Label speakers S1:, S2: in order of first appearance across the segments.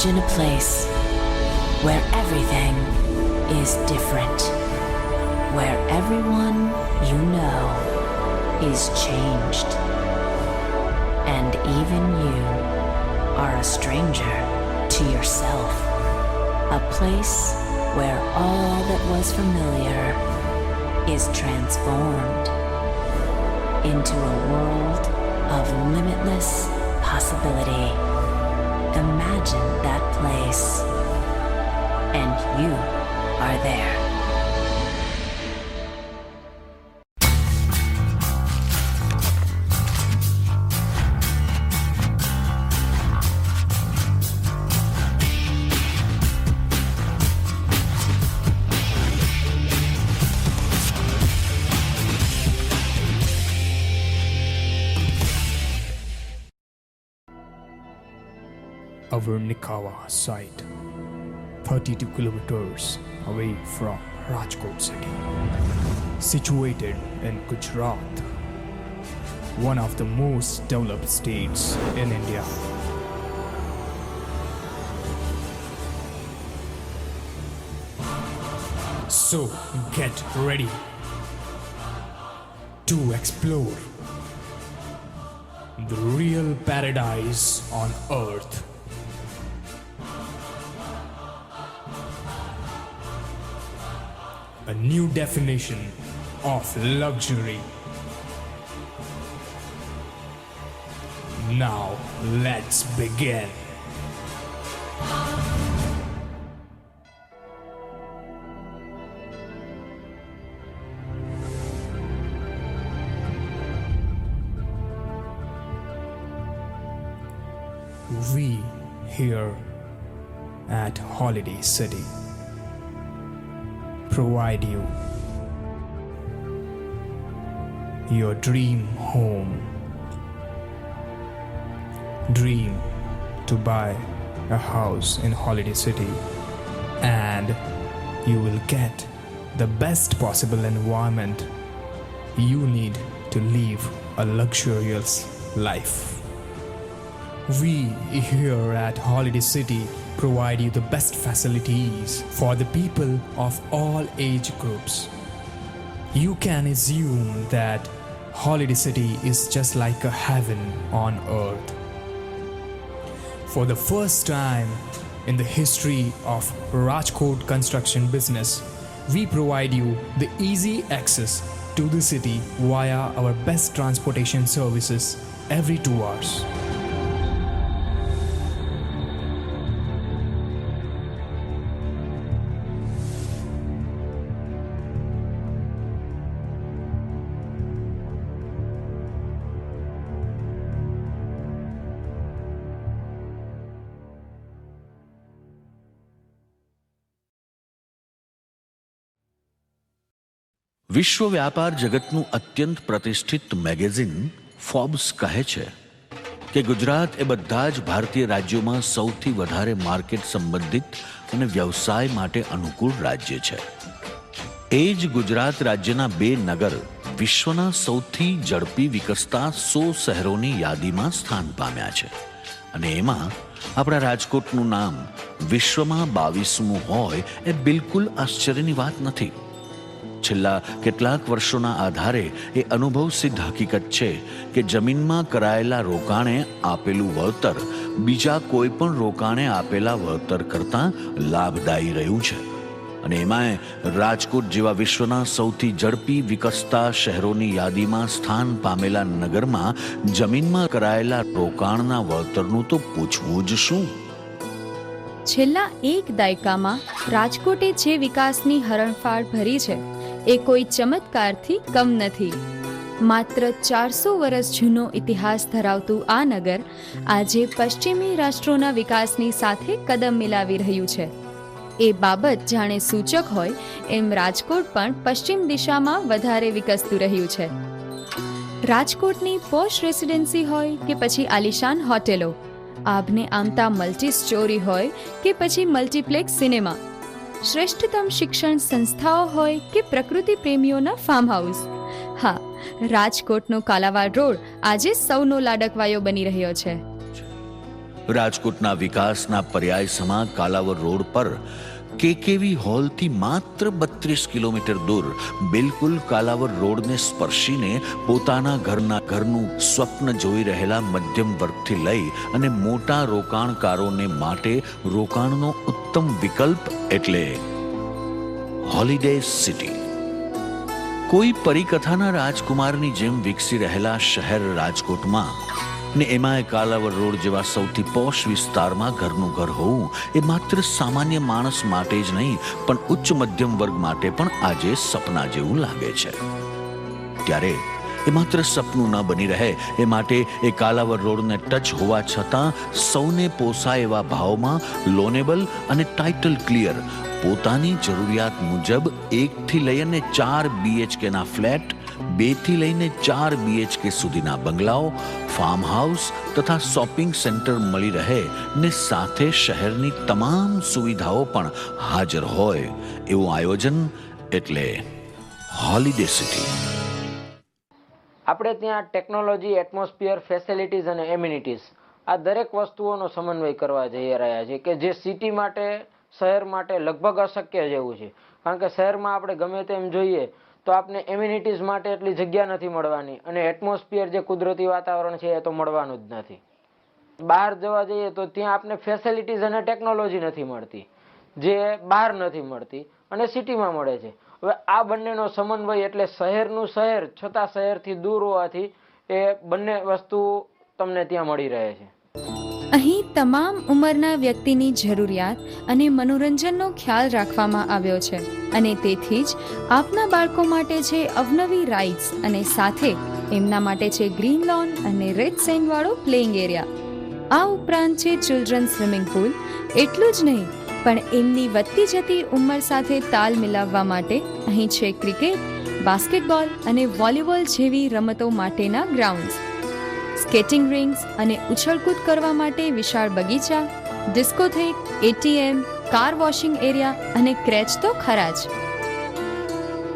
S1: Imagine a place where everything is different, where everyone you know is changed, and even you are a stranger to yourself. A place where all that was familiar is transformed into a world of limitless possibility. Imagine that place, and you are there.
S2: Our Nikawa site, 32 kilometers away from Rajkot city, situated in Gujarat, one of the most developed states in India. So get ready to explore the real paradise on earth. A new definition of luxury. Now let's begin. We here at Holiday City provide you your dream home. Dream to buy a house in Holiday City, and you will get the best possible environment you need to live a luxurious life. We here at Holiday City provide you the best facilities for the people of all age groups. You can assume that Holiday City is just like a heaven on earth. For the first time in the history of Rajkot construction business, we provide you the easy access to the city via our best transportation services every 2 hours.
S3: વિશ્વ વ્યાપાર જગતનું અત્યંત પ્રતિષ્ઠિત magazine Forbes કહે છે કે ગુજરાત એ બધા જ ભારતીય રાજ્યોમાં સૌથી વધારે માર્કેટ સંબંધિત અને વ્યવસાય માટે અનુકૂળ રાજ્ય છે. એ જ ગુજરાત રાજ્યના 2 નગર વિશ્વના સૌથી ઝડપી વિકસતા 100 શહેરોની યાદીમાં સ્થાન પામ્યા છે, અને એમાં આપણા રાજકોટનું નામ વિશ્વમાં 22મું હોય એ બિલકુલ આશ્ચર્યની વાત નથી. છેલ્લા કેટલાક વર્ષોના આધારે એ અનુભવ સિદ્ધ હકીકત છે કે જમીનમાં કરાયેલા રોકાણે આપેલું વળતર બીજા કોઈ પણ રોકાણે આપેલા વળતર કરતાં લાભદાયી રહ્યું છે. અને એમાંય રાજકોટ જેવા વિશ્વના સૌથી ઝડપી વિકસતા શહેરોની યાદીમાં સ્થાન પામેલા નગરમાં જમીનમાં કરાયેલા રોકાણના વળતરનું તો પૂછવું જ શું.
S4: છેલ્લા 1 દાયકામાં રાજકોટે જે વિકાસની હરણફાળ ભરી છે એ કોઈ ચમત્કારથી કમ નથી. માત્ર 400 વર્ષ જૂનો ઇતિહાસ ધરાવતું આ નગર આજે પશ્ચિમી રાષ્ટ્રોના વિકાસની સાથે કદમ મિલાવી રહ્યું છે. એ બાબત જાણે સૂચક હોય એમ રાજકોટ પણ પશ્ચિમ દિશામાં વધારે વિકસતું રહ્યું છે. રાજકોટની પોશ રેસિડેન્સી હોય કે પછી આલિશાન હોટેલો, આભને આમતા મલ્ટી સ્ટોરી હોય કે પછી મલ્ટીપ્લેક્સ સિનેમા, શ્રેષ્ઠતમ શિક્ષણ સંસ્થાઓ હોય કે પ્રકૃતિ પ્રેમીઓના ફાર્મ હાઉસ, હા, રાજકોટનો કાલાવાડ રોડ આજે સૌનો લાડકવાયો બની રહ્યો છે.
S3: રાજકોટના વિકાસના પર્યાય સમા કાલાવર રોડ પર કેકેવી હોલથી માત્ર 32 કિલોમીટર દૂર બિલકુલ કાલાવર રોડને સ્પર્શીને પોતાના ઘરનું સ્વપ્ન જોઈ રહેલા મધ્યમ વર્ગથી લઈ અને મોટા રોકાણકારોને માટે રોકાણનો ઉત્તમ વિકલ્પ એટલે હોલિડે સિટી. કોઈ પરિકથાના રાજકુમારની જેમ વિકસી રહેલા શહેર રાજકોટમાં ને એમાંય કાલાવર રોડ જેવા સૌથી પોશ વિસ્તારમાં ઘરનું ઘર હોવું એ માત્ર સામાન્ય માણસ માટે જ નહીં પણ ઉચ્ચ મધ્યમ વર્ગ માટે પણ આજે સપના જેવું લાગે છે. ત્યારે એ માત્ર સપનું ન બની રહે એ માટે એ કાલાવર રોડને ટચ હોવા છતાં સૌને પોસાય એવા ભાવમાં લોનેબલ અને ટાઇટલ ક્લિયર પોતાની જરૂરિયાત મુજબ 1 થી લઈને 4 BHK ના ફ્લેટ, 2 થી લઈને 4 BHK સુધીના બંગલાઓ, ફાર્મ હાઉસ તથા શોપિંગ સેન્ટર મળી રહે ને સાથે શહેરની તમામ સુવિધાઓ પણ હાજર હોય એવું આયોજન એટલે હોલિડે સિટી.
S5: આપણે ત્યાં ટેકનોલોજી, એટમોસ્ફિયર, ફેસિલિટીઝ અને એમ્યુનિટીઝ આ દરેક વસ્તુઓનો સમન્વય કરવા જઈ રહ્યા છે કે જે સિટી માટે, શહેર માટે લગભગ અશક્ય જેવું છે. કારણ કે શહેરમાં આપણે ગમે તેમ જોઈએ તો આપણે એમ્યુનિટીઝ માટે એટલી જગ્યા નથી મળવાની અને એટમોસ્ફિયર જે કુદરતી વાતાવરણ છે એ તો મળવાનું જ નથી. બહાર જવા જઈએ તો ત્યાં આપણે ફેસિલિટીઝ અને ટેકનોલોજી નથી મળતી જે બહાર નથી મળતી અને સિટીમાં મળે છે. હવે આ બંનેનો સમન્વય એટલે શહેરનું શહેર છતાં શહેરથી દૂર હોવાથી એ બંને વસ્તુ તમને ત્યાં મળી રહે છે.
S4: અહીં તમામ ઉંમરના વ્યક્તિની જરૂરિયાત અને મનોરંજનનો ખ્યાલ રાખવામાં આવ્યો છે અને તેથી જ આપના બાળકો માટે છે અવનવી રાઇડ્સ અને સાથે એમના માટે છે ગ્રીન લોન અને રેડ સેન્ડ વાળો પ્લેઇંગ એરિયા. આ ઉપરાંત છે ચિલ્ડ્રન સ્વિમિંગ પુલ. એટલું જ નહીં પણ એમની વધતી જતી ઉંમર સાથે તાલ મિલાવવા માટે અહીં છે ક્રિકેટ, બાસ્કેટબોલ અને વોલીબોલ જેવી રમતો માટેના ગ્રાઉન્ડ્સ, સ્કેટિંગ રિંગ્સ અને ઉછળકૂદ કરવા માટે વિશાળ બગીચા, discotheque, ATM, car washing area અને ક્રેચ તો ખરા જ.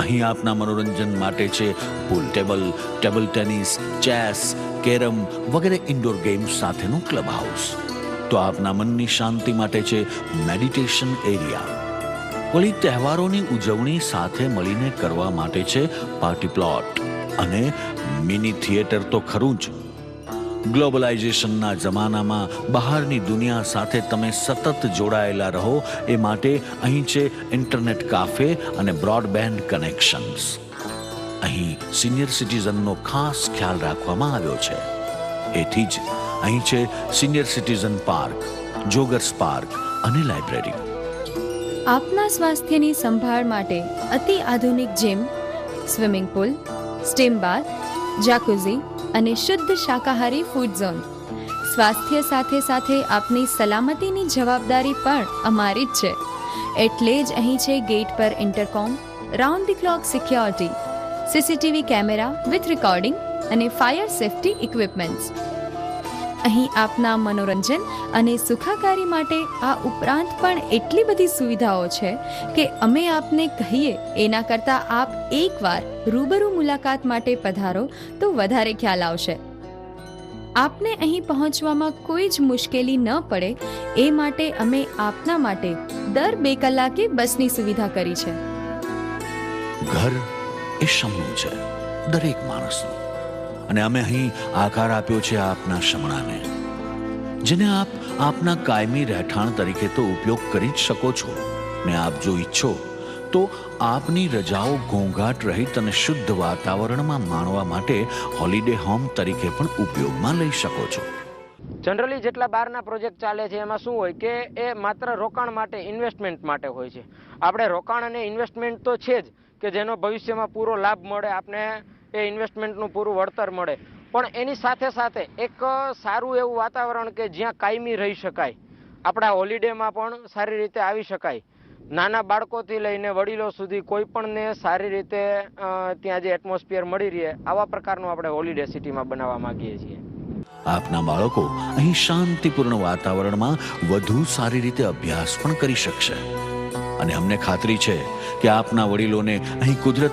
S3: અહીં આપના મનોરંજન માટે છે pool table, table tennis, chess, carrom વગેરે ઇન્ડોર ગેમ્સ સાથેનું ક્લબ હાઉસ. તો આપના મનની શાંતિ માટે છે મેડિટેશન એરિયા. વળી તહેવારોની ઉજવણી સાથે મળીને કરવા માટે છે પાર્ટી પ્લોટ અને મિની થિયેટર તો ખરું જ. ગ્લોબલાઇઝેશનના જમાનામાં બહારની દુનિયા સાથે તમે સતત જોડાયેલા રહો એ માટે અહીં છે ઇન્ટરનેટ કાફે અને બ્રોડબેન્ડ કનેક્શન્સ. અહીં સિનિયર સિટીઝનનો ખાસ ખ્યાલ રાખવામાં આવ્યો છે. એથી જ અહીં છે senior citizen park, joggers park અને લાઇબ્રેરી.
S4: આપના સ્વાસ્થ્યની સંભાળ માટે અતિ આધુનિક જીમ, સ્વિમિંગ પુલ, સ્ટીમ બાથ, જાકુઝી અને શુદ્ધ શાકાહારી ફૂડ ઝોન. સ્વાસ્થ્ય સાથે સાથે આપની સલામતીની જવાબદારી પણ અમારી જ છે. એટલે જ અહીં છે ગેટ પર intercom, round the clock security, CCTV camera with recording અને ફાયર સેફટી ઇક્વિપમેન્ટ્સ. અહીં આપના મનોરંજન અને સુખાકારી માટે આ ઉપરાંત પણ એટલી બધી સુવિધાઓ છે કે અમે આપને કહીએ એના કરતાં આપ એકવાર રૂબરૂ મુલાકાત માટે પધારો તો વધારે ખ્યાલ આવશે. આપને અહીં પહોંચવામાં કોઈ જ મુશ્કેલી ન પડે એ માટે અમે આપના માટે દર 2 કલાકે બસની સુવિધા કરી છે.
S3: ઘર એ શમનું છે દરેક માણસનું અને અમે અહીં આકાર આપ્યો છે આપના શમણાને, જેને આપ આપના કાયમી રહેઠાણ તરીકે તો ઉપયોગ કરી જ શકો છો ને આપ જો ઈચ્છો તો આપની રજાઓ ઘોંઘાટ રહિત અને શુદ્ધ વાતાવરણમાં માણવા માટે હોલિડે હોમ તરીકે પણ ઉપયોગમાં લઈ શકો છો.
S5: જનરલી જેટલા બહારના પ્રોજેક્ટ ચાલે છે એમાં શું હોય કે એ માત્ર રોકાણ માટે, ઇન્વેસ્ટમેન્ટ માટે હોય છે. આપણે રોકાણ અને ઇન્વેસ્ટમેન્ટ તો છે જ કે જેનો ભવિષ્યમાં પૂરો લાભ મળે, આપણે એ ઇન્વેસ્ટમેન્ટનું પૂરું વળતર મળે, પણ એની સાથે સાથે એક સારું એવું વાતાવરણ કે જ્યાં કાયમી રહી શકાય, આપણા હોલિડેમાં પણ સારી રીતે આવી શકાય. નાના બાળકોથી લઈને વડીલો સુધી કોઈ પણને સારી રીતે ત્યાં જે એટમોસ્ફિયર મળી રહે આવા પ્રકારનું આપણે હોલિડે સિટીમાં બનાવવા માંગીએ છીએ.
S3: આપના બાળકો અહીં શાંતિપૂર્ણ વાતાવરણમાં વધુ સારી રીતે અભ્યાસ પણ કરી શકશે અને અમને ખાતરી છે કે આપના વડીલોને અહીં કુદરત